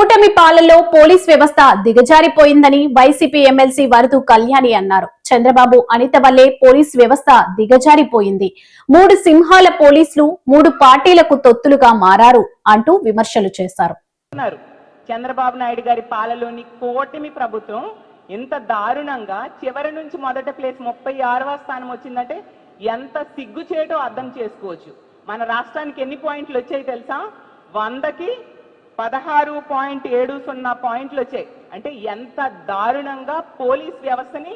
కూటమి పాలనలో పోలీస్ వ్యవస్థ దిగజారిపోయిందని వైసీపీ ఎమ్మెల్సీ వరదు కళ్యాణి అన్నారు. చంద్రబాబు అనిత వల్లే పోలీస్ వ్యవస్థ దిగజారిపోయింది. 3 సింహాల పోలీసులు 3 పార్టీలకు తొత్తులుగా మారారు అంటూ విమర్శలు చేశారు. చంద్రబాబు నాయుడు గారి పాలనలోని కూటమి ప్రభుత్వం ఎంత దారుణంగా చివరి నుంచి మొదటి ప్లేస్ 36వ స్థానం వచ్చిందంటే ఎంత సిగ్గుచేటో అర్థం చేసుకోవచ్చు. మన రాష్ట్రానికి ఎన్ని పాయింట్లు వచ్చాయి తెలుసా? 100కి 16.70 పాయింట్లు వచ్చాయి. అంటే ఎంత దారుణంగా పోలీస్ వ్యవస్థని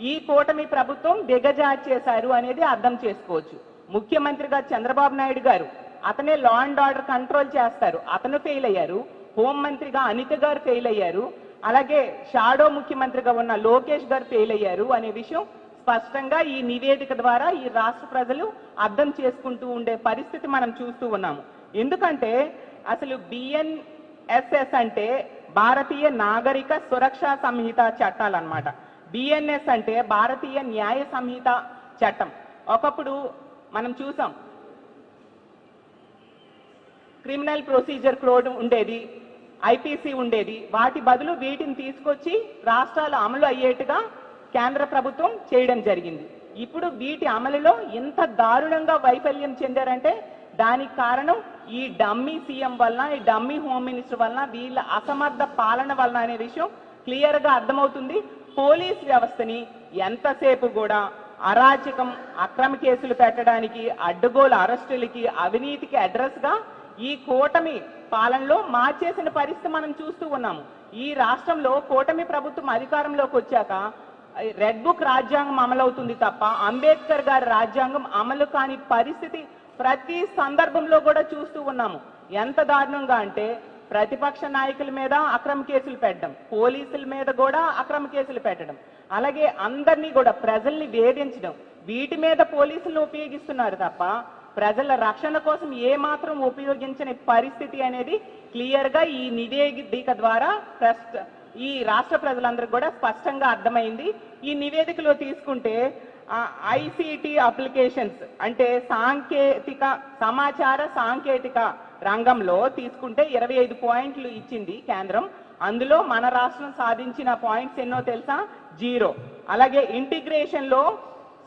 ఈ కూటమి ప్రభుత్వం దిగజార్చేశారు అనేది అర్థం చేసుకోవచ్చు. ముఖ్యమంత్రిగా చంద్రబాబు నాయుడు గారు, అతనే లా అండ్ ఆర్డర్ కంట్రోల్ చేస్తారు, అతను ఫెయిల్ అయ్యారు. హోంమంత్రిగా అనిత గారు ఫెయిల్ అయ్యారు. అలాగే షాడో ముఖ్యమంత్రిగా ఉన్న లోకేష్ గారు ఫెయిల్ అయ్యారు అనే విషయం స్పష్టంగా ఈ నివేదిక ద్వారా ఈ రాష్ట్ర ప్రజలు అర్థం చేసుకుంటూ ఉండే పరిస్థితి మనం చూస్తూ ఉన్నాము. ఎందుకంటే అసలు BNSS అంటే భారతీయ నాగరిక సురక్షా సంహిత చట్టాలు అన్నమాట. BNS అంటే భారతీయ న్యాయ సంహిత చట్టం. ఒకప్పుడు మనం చూసాం, క్రిమినల్ ప్రొసీజర్ కోడ్ ఉండేది, IPC ఉండేది. వాటి బదులు వీటిని తీసుకొచ్చి రాష్ట్రాలు అమలు అయ్యేట్టుగా కేంద్ర ప్రభుత్వం చేయడం జరిగింది. ఇప్పుడు వీటి అమలులో ఇంత దారుణంగా వైఫల్యం చెందారంటే దానికి కారణం ఈ డమ్మీ సీఎం వలన, ఈ డమ్మీ హోమ్ మినిస్టర్ వలన, వీళ్ళ అసమర్థ పాలన వలన అనే విషయం క్లియర్ గా అర్థమవుతుంది. పోలీస్ వ్యవస్థని ఎంతసేపు కూడా అరాచకం, అక్రమ కేసులు పెట్టడానికి, అడ్డగోలు అరెస్టులకి, అవినీతికి అడ్రస్ గా ఈ కూటమి పాలనలో మార్చేసిన పరిస్థితి మనం చూస్తూ ఉన్నాము. ఈ రాష్ట్రంలో కూటమి ప్రభుత్వం అధికారంలోకి వచ్చాక రెడ్ బుక్ రాజ్యాంగం అమలవుతుంది తప్ప అంబేద్కర్ గారి రాజ్యాంగం అమలు కాని పరిస్థితి ప్రతి సందర్భంలో కూడా చూస్తూ ఉన్నాము. ఎంత దారుణంగా అంటే ప్రతిపక్ష నాయకుల మీద అక్రమ కేసులు పెట్టడం, పోలీసుల మీద కూడా అక్రమ కేసులు పెట్టడం, అలాగే అందరినీ కూడా ప్రజల్ని వేధించడం, వీటి మీద పోలీసులు ఉపయోగిస్తున్నారు తప్ప ప్రజల రక్షణ కోసం ఏమాత్రం ఉపయోగించని పరిస్థితి అనేది క్లియర్ గా ఈ నివేదిక ద్వారా ఈ రాష్ట్ర ప్రజలందరికీ కూడా స్పష్టంగా అర్థమైంది. ఈ నివేదికలో తీసుకుంటే ICT అప్లికేషన్స్ అంటే సమాచార సాంకేతిక రంగంలో తీసుకుంటే 25 పాయింట్లు ఇచ్చింది కేంద్రం. అందులో మన రాష్ట్రం సాధించిన పాయింట్స్ ఎన్నో తెలుసా? 0. అలాగే ఇంటిగ్రేషన్ లో,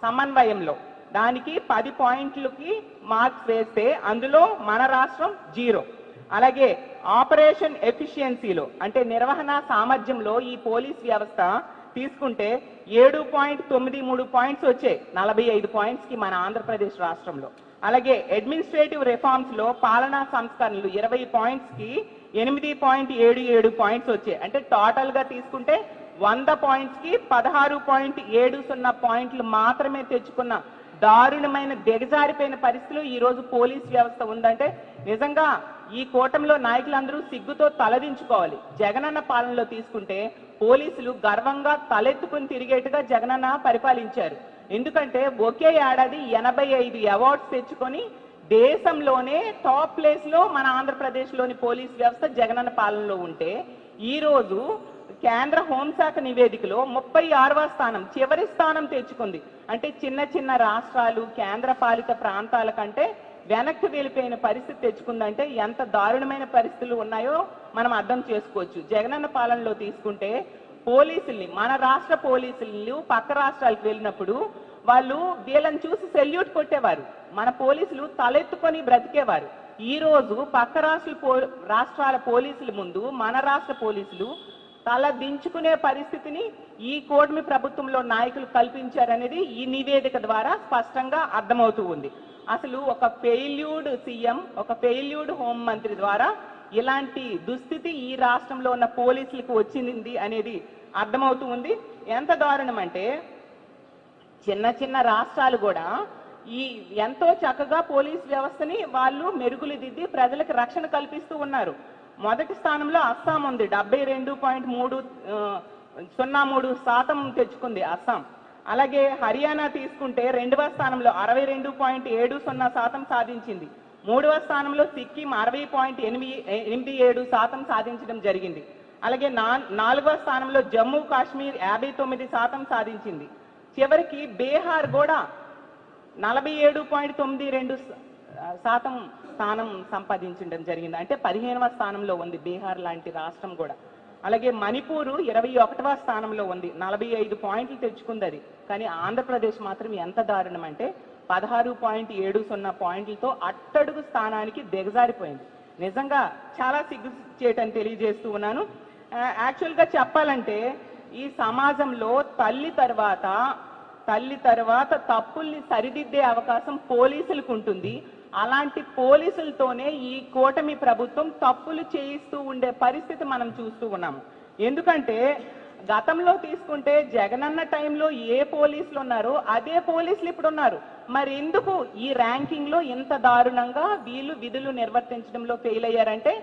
సమన్వయంలో దానికి 10 పాయింట్లకి మార్క్స్ వేస్తే అందులో మన రాష్ట్రం 0. అలాగే ఆపరేషన్ ఎఫిషియన్సీలో అంటే నిర్వహణ సామర్థ్యంలో ఈ పోలీస్ వ్యవస్థ తీసుకుంటే 7.93 పాయింట్స్ వచ్చాయి 45 పాయింట్స్ కి మన ఆంధ్రప్రదేశ్ రాష్ట్రంలో. అలాగే అడ్మినిస్ట్రేటివ్ రిఫార్మ్స్ లో పాలనా సంస్కరణలు 20 పాయింట్స్ కి 8.77 పాయింట్స్ వచ్చాయి. అంటే టోటల్ గా తీసుకుంటే 100 పాయింట్స్ కి 16.70 పాయింట్లు మాత్రమే తెచ్చుకున్న దారుణమైన దిగజారిపోయిన పరిస్థితులు ఈ రోజు పోలీస్ వ్యవస్థ ఉందంటే నిజంగా ఈ కూటమిలో నాయకులందరూ సిగ్గుతో తలదించుకోవాలి. జగనన్న పాలనలో తీసుకుంటే పోలీసులు గర్వంగా తలెత్తుకుని తిరిగేట్టుగా జగనన్న పరిపాలించారు. ఎందుకంటే ఒకే ఏడాది 85 అవార్డ్స్ తెచ్చుకొని దేశంలోనే టాప్ ప్లేస్ లో మన ఆంధ్రప్రదేశ్ లోని పోలీస్ వ్యవస్థ జగనన్న పాలనలో ఉంటే ఈ రోజు కేంద్ర హోంశాఖ నివేదికలో 36వ స్థానం, చివరి స్థానం తెచ్చుకుంది. అంటే చిన్న చిన్న రాష్ట్రాలు, కేంద్ర పాలిత ప్రాంతాల కంటే వెనక్కి వెళ్ళిపోయిన పరిస్థితి తెచ్చుకుందంటే ఎంత దారుణమైన పరిస్థితులు ఉన్నాయో మనం అర్థం చేసుకోవచ్చు. జగనన్న పాలనలో తీసుకుంటే పోలీసుల్ని, మన రాష్ట్ర పోలీసులు పక్క రాష్ట్రాలకు వెళ్ళినప్పుడు వాళ్ళు వీళ్ళని చూసి సెల్యూట్ కొట్టేవారు, మన పోలీసులు తలెత్తుకొని బ్రతికేవారు. ఈ రోజు పక్క రాష్ట్రాల పోలీసుల ముందు మన రాష్ట్ర పోలీసులు తల దించుకునే పరిస్థితిని ఈ కూటమి ప్రభుత్వంలో నాయకులు కల్పించారనేది ఈ నివేదిక ద్వారా స్పష్టంగా అర్థమవుతూ ఉంది. అసలు ఒక ఫెయిల్యూర్డ్ సీఎం, ఒక ఫెయిల్యూర్డ్ హోం మంత్రి ద్వారా ఇలాంటి దుస్థితి ఈ రాష్ట్రంలో ఉన్న పోలీసులకు వచ్చింది అనేది అర్థమవుతూ ఉంది. ఎంత దారుణం అంటే చిన్న చిన్న రాష్ట్రాలు కూడా ఈ ఎంతో చక్కగా పోలీస్ వ్యవస్థని వాళ్ళు మెరుగులు దిద్ది ప్రజలకు రక్షణ కల్పిస్తూ ఉన్నారు. మొదటి స్థానంలో అస్సాం ఉంది, 72.03% తెచ్చుకుంది అస్సాం. అలాగే హర్యానా తీసుకుంటే 2వ స్థానంలో 62.70% సాధించింది. 3వ స్థానంలో సిక్కిం 60.87% సాధించడం జరిగింది. అలాగే 4వ స్థానంలో జమ్మూ కాశ్మీర్ 59% సాధించింది. చివరికి బీహార్ కూడా 47.92 శాతం స్థానం సంపాదించడం జరిగింది. అంటే 15వ స్థానంలో ఉంది బీహార్ లాంటి రాష్ట్రం కూడా. అలాగే మణిపూర్ 21వ స్థానంలో ఉంది, 45 పాయింట్లు తెచ్చుకుంది అది. కానీ ఆంధ్రప్రదేశ్ మాత్రం ఎంత దారుణం అంటే 16.70 పాయింట్లతో అట్టడుగు స్థానానికి దిగజారిపోయింది. నిజంగా చాలా సిగ్గు చేయటం తెలియజేస్తూ ఉన్నాను. యాక్చువల్గా చెప్పాలంటే ఈ సమాజంలో తల్లి తర్వాత తప్పుల్ని సరిదిద్దే అవకాశం పోలీసులకు ఉంటుంది. అలాంటి పోలీసులతోనే ఈ కూటమి ప్రభుత్వం తప్పులు చేయిస్తూ ఉండే పరిస్థితి మనం చూస్తూ ఉన్నాము. ఎందుకంటే గతంలో తీసుకుంటే జగనన్న టైంలో ఏ పోలీసులు ఉన్నారో అదే పోలీసులు ఇప్పుడు ఉన్నారు. మరి ఎందుకు ఈ ర్యాంకింగ్ లో ఇంత దారుణంగా వీళ్ళు విధులు నిర్వర్తించడంలో ఫెయిల్ అయ్యారంటే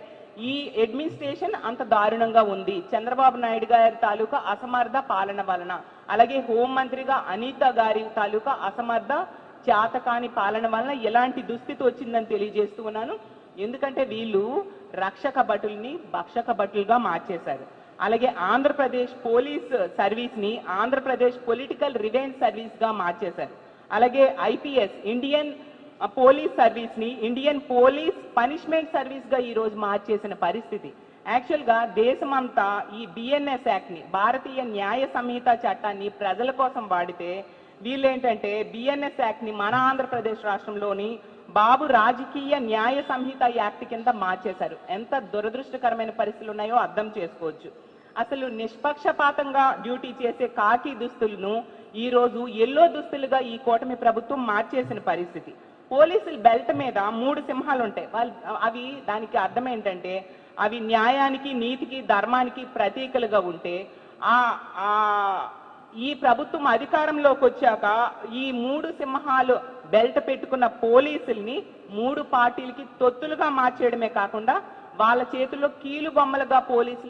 ఈ అడ్మినిస్ట్రేషన్ అంత దారుణంగా ఉంది. చంద్రబాబు నాయుడు గారి తాలూకా అసమర్థ పాలన వలన, అలాగే హోంమంత్రిగా అనిత గారి తాలూకా అసమర్థ చేతకాని పాలన వలన ఎలాంటి దుస్థితి వచ్చిందని తెలియజేస్తూ ఉన్నాను. ఎందుకంటే వీళ్ళు రక్షక భటుల్ని భక్షక భటులుగా మార్చేశారు. అలాగే ఆంధ్రప్రదేశ్ పోలీస్ సర్వీస్ ని ఆంధ్రప్రదేశ్ పొలిటికల్ రివెంజ్ సర్వీస్ గా మార్చేశారు. అలాగే ఐపీఎస్ ఇండియన్ పోలీస్ సర్వీస్ ని ఇండియన్ పోలీస్ పనిష్మెంట్ సర్వీస్ గా ఈ రోజు మార్చేసిన పరిస్థితి. యాక్చువల్ గా దేశమంతా ఈ బిఎన్ఎస్ యాక్ట్ ని, భారతీయ న్యాయ సంహిత చట్టాన్ని ప్రజల కోసం వాడితే వీళ్ళేంటంటే బిఎన్ఎస్ యాక్ట్ ని మన ఆంధ్రప్రదేశ్ రాష్ట్రంలోని బాబు రాజకీయ న్యాయ సంహిత యాక్ట్ కింద మార్చేశారు. ఎంత దురదృష్టకరమైన పరిస్థితులు ఉన్నాయో అర్థం చేసుకోవచ్చు. అసలు నిష్పక్షపాతంగా డ్యూటీ చేసే కాకి దుస్తులను ఈ రోజు ఎల్లో దుస్తులుగా ఈ కూటమి ప్రభుత్వం మార్చేసిన పరిస్థితి. పోలీసుల బెల్ట్ మీద 3 సింహాలు ఉంటాయి. అవి దానికి అర్థం ఏంటంటే అవి న్యాయానికి, నీతికి, ధర్మానికి ప్రతీకలుగా ఉంటే ఈ ప్రభుత్వం అధికారంలోకి వచ్చాక ఈ 3 సింహాలు బెల్ట్ పెట్టుకున్న పోలీసుల్ని 3 పార్టీలకి తొత్తులుగా మార్చేయడమే కాకుండా వాళ్ళ చేతుల్లో కీలు బొమ్మలుగా పోలీసులు